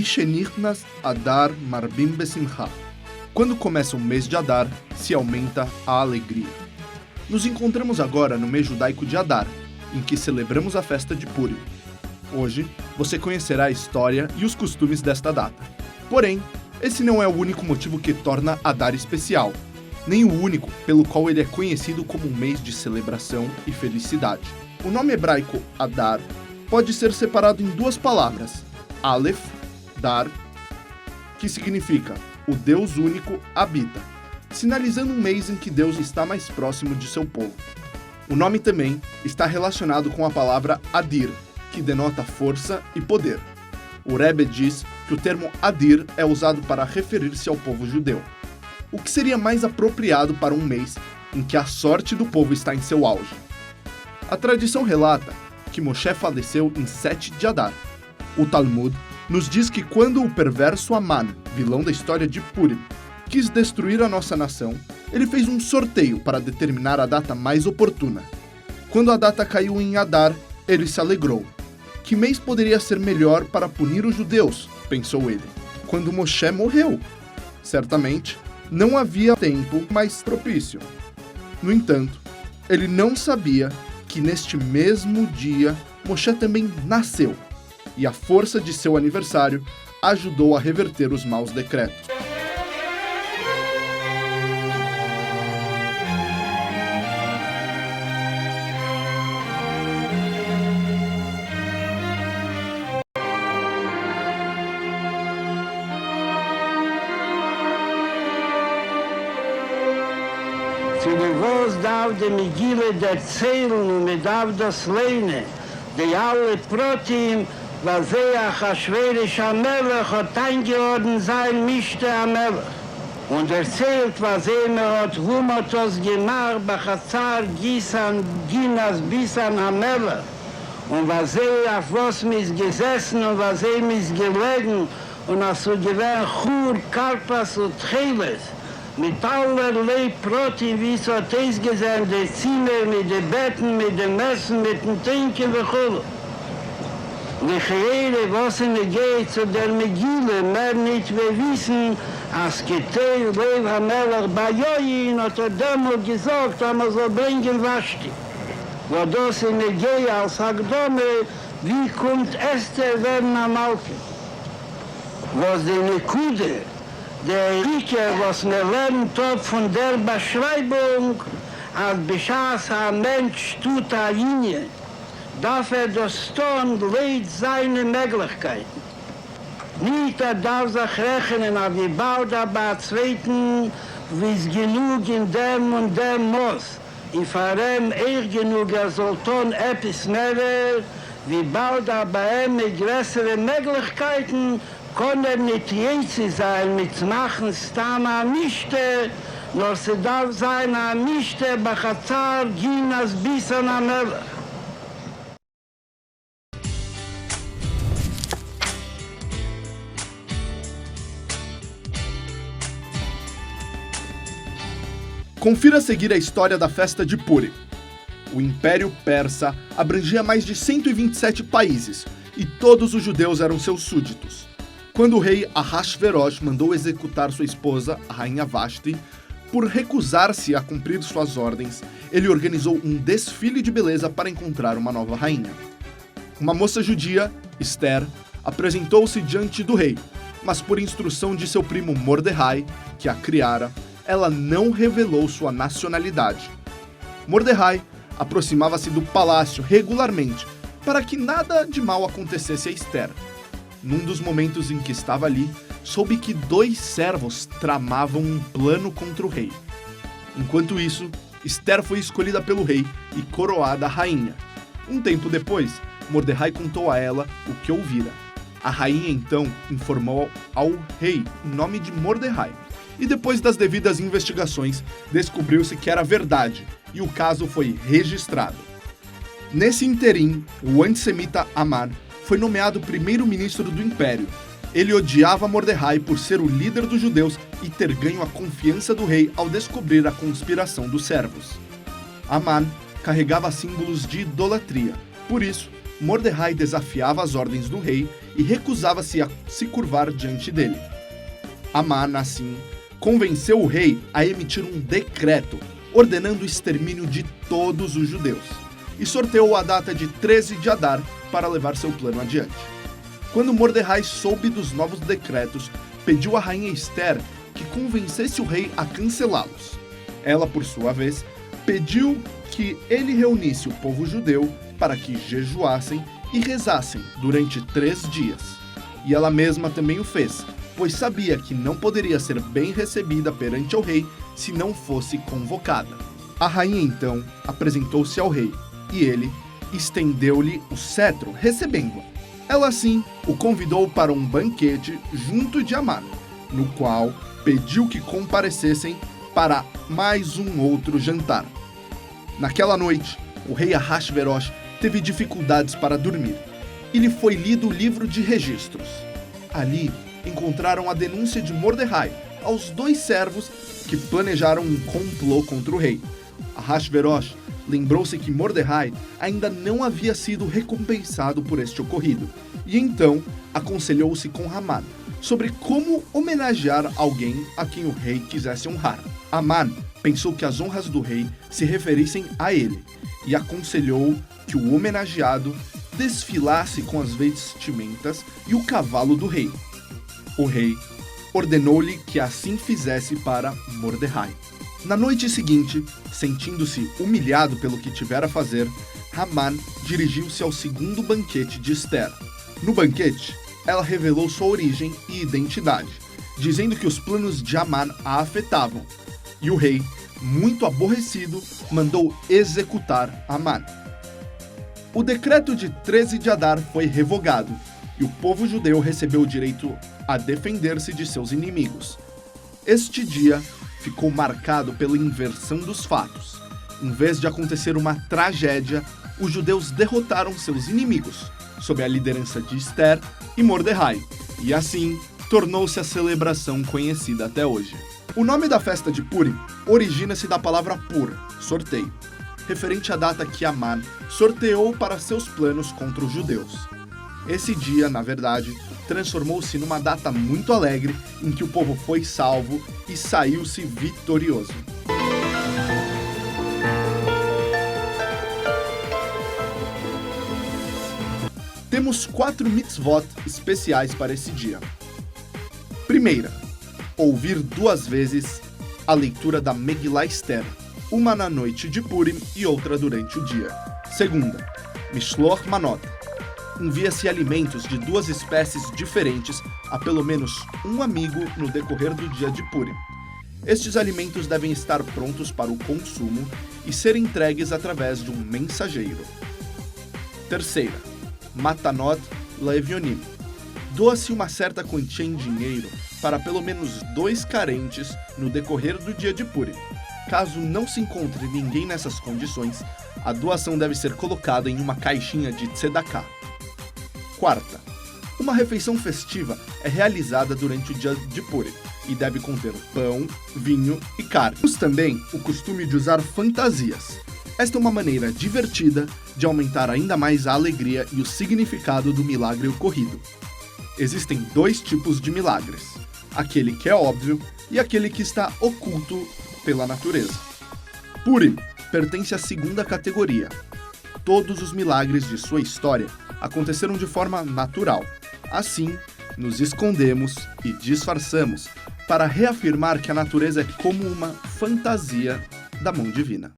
Mishenichnas Adar Marbim Besimcha. Quando começa o mês de Adar, se aumenta a alegria. Nos encontramos agora no mês judaico de Adar, em que celebramos a festa de Purim. Hoje, você conhecerá a história e os costumes desta data. Porém, esse não é o único motivo que torna Adar especial, nem o único pelo qual ele é conhecido como um mês de celebração e felicidade. O nome hebraico Adar pode ser separado em duas palavras, Aleph, Dar, que significa o Deus único habita, sinalizando um mês em que Deus está mais próximo de seu povo. O nome também está relacionado com a palavra Adir, que denota força e poder. O Rebbe diz que o termo Adir é usado para referir-se ao povo judeu, o que seria mais apropriado para um mês em que a sorte do povo está em seu auge. A tradição relata que Moshe faleceu em 7 de Adar. O Talmud nos diz que quando o perverso Aman, vilão da história de Purim, quis destruir a nossa nação, ele fez um sorteio para determinar a data mais oportuna. Quando a data caiu em Adar, ele se alegrou. Que mês poderia ser melhor para punir os judeus? Pensou ele. Quando Moshe morreu. Certamente, não havia tempo mais propício. No entanto, ele não sabia que neste mesmo dia, Moshe também nasceu, e a força de seu aniversário ajudou a reverter os maus decretos. Für was darf die Megille erzählen und man darf das lernen, die alle Protein, was Achashverosh Melech hat eingeordnet sein, Mischte Melech. Und erzählt, was hat, wo man das gemacht, Bachazar, Gisan, Ginas, Bisan Melech. Und was auf was mis gesessen und was mis gelegen, und als so gewähnt Chur, Karpas und Tcheles. Mit allerlei Protein, wie es hat es gesehen, die Zimmer, mit den Betten, mit dem Essen, mit dem Trinken und so. Lecheere, was in der geht zu der Megille, mehr nicht wir wissen, als Getei, Lev HaMelech, Bayoyin, hat damals gesagt, aber so bringen Vashti. Wo das in der geht als Agdome, wie kommt Esther werden am Alten? Was die Nekude, der Rike, was mir lernt hat von der Beschreibung, als beschaß ein Mensch tut eine Linie, darf das tun, leid seine Möglichkeiten. Nicht darf sich rechnen, aber wie bald aber zweiten, wie es genug in dem und dem muss. In Farem genug, soll tun etwas mehr, wie bald aber mit größeren Möglichkeiten, kann nicht jetzt sein, mit machen Stama Mischte, nur sie darf sein, Mischte, Bachazar, Ginas, Bisan, Melech. Confira a seguir a história da festa de Purim. O Império Persa abrangia mais de 127 países, e todos os judeus eram seus súditos. Quando o rei Ahasverosh mandou executar sua esposa, a rainha Vashti, por recusar-se a cumprir suas ordens, ele organizou um desfile de beleza para encontrar uma nova rainha. Uma moça judia, Esther, apresentou-se diante do rei, mas por instrução de seu primo Mordecai, que a criara, ela não revelou sua nacionalidade. Mordecai aproximava-se do palácio regularmente para que nada de mal acontecesse a Esther. Num dos momentos em que estava ali, soube que 2 servos tramavam um plano contra o rei. Enquanto isso, Esther foi escolhida pelo rei e coroada rainha. Um tempo depois, Mordecai contou a ela o que ouvira. A rainha então informou ao rei o nome de Mordecai. E depois das devidas investigações, descobriu-se que era verdade e o caso foi registrado. Nesse interim, o antissemita Amar foi nomeado primeiro-ministro do Império. Ele odiava Mordecai por ser o líder dos judeus e ter ganho a confiança do rei ao descobrir a conspiração dos servos. Aman carregava símbolos de idolatria, por isso Mordecai desafiava as ordens do rei e recusava-se a se curvar diante dele. Amã, assim, convenceu o rei a emitir um decreto ordenando o extermínio de todos os judeus e sorteou a data de 13 de Adar para levar seu plano adiante. Quando Mordecai soube dos novos decretos, pediu à rainha Ester que convencesse o rei a cancelá-los. Ela, por sua vez, pediu que ele reunisse o povo judeu para que jejuassem e rezassem durante 3 dias. E ela mesma também o fez, pois sabia que não poderia ser bem recebida perante o rei se não fosse convocada. A rainha então apresentou-se ao rei, e ele estendeu-lhe o cetro, recebendo-a. Ela assim o convidou para um banquete junto de Amã, no qual pediu que comparecessem para mais um outro jantar. Naquela noite, o rei Ahasverosh teve dificuldades para dormir, e lhe foi lido o livro de registros. Ali encontraram a denúncia de Mordecai aos 2 servos que planejaram um complô contra o rei. Ahasverosh lembrou-se que Mordecai ainda não havia sido recompensado por este ocorrido, e então aconselhou-se com Amã sobre como homenagear alguém a quem o rei quisesse honrar. Amã pensou que as honras do rei se referissem a ele, e aconselhou que o homenageado desfilasse com as vestimentas e o cavalo do rei. O rei ordenou-lhe que assim fizesse para Mordecai. Na noite seguinte, sentindo-se humilhado pelo que tivera a fazer, Amã dirigiu-se ao segundo banquete de Ester. No banquete, ela revelou sua origem e identidade, dizendo que os planos de Amã a afetavam, e o rei, muito aborrecido, mandou executar Amã. O decreto de 13 de Adar foi revogado, e o povo judeu recebeu o direito a defender-se de seus inimigos. Este dia ficou marcado pela inversão dos fatos. Em vez de acontecer uma tragédia, os judeus derrotaram seus inimigos, sob a liderança de Ester e Mordecai, e assim tornou-se a celebração conhecida até hoje. O nome da festa de Purim origina-se da palavra pur, sorteio, referente à data que Amã sorteou para seus planos contra os judeus. Esse dia, na verdade, transformou-se numa data muito alegre em que o povo foi salvo e saiu-se vitorioso. Temos 4 mitzvot especiais para esse dia. Primeira, ouvir 2 vezes a leitura da Megillah Ester, uma na noite de Purim e outra durante o dia. Segunda, Mishloach Manot. Envia-se alimentos de 2 espécies diferentes a pelo menos um amigo no decorrer do dia de Purim. Estes alimentos devem estar prontos para o consumo e ser entregues através de um mensageiro. Terceira, Matanot Leevionim. Doa-se uma certa quantia em dinheiro para pelo menos 2 carentes no decorrer do dia de Purim. Caso não se encontre ninguém nessas condições, a doação deve ser colocada em uma caixinha de tzedakah. Quarta, uma refeição festiva é realizada durante o dia de Purim e deve conter pão, vinho e carne. Temos também o costume de usar fantasias. Esta é uma maneira divertida de aumentar ainda mais a alegria e o significado do milagre ocorrido. Existem 2 tipos de milagres: aquele que é óbvio e aquele que está oculto pela natureza. Purim pertence à segunda categoria. Todos os milagres de sua história aconteceram de forma natural. Assim, nos escondemos e disfarçamos para reafirmar que a natureza é como uma fantasia da mão divina.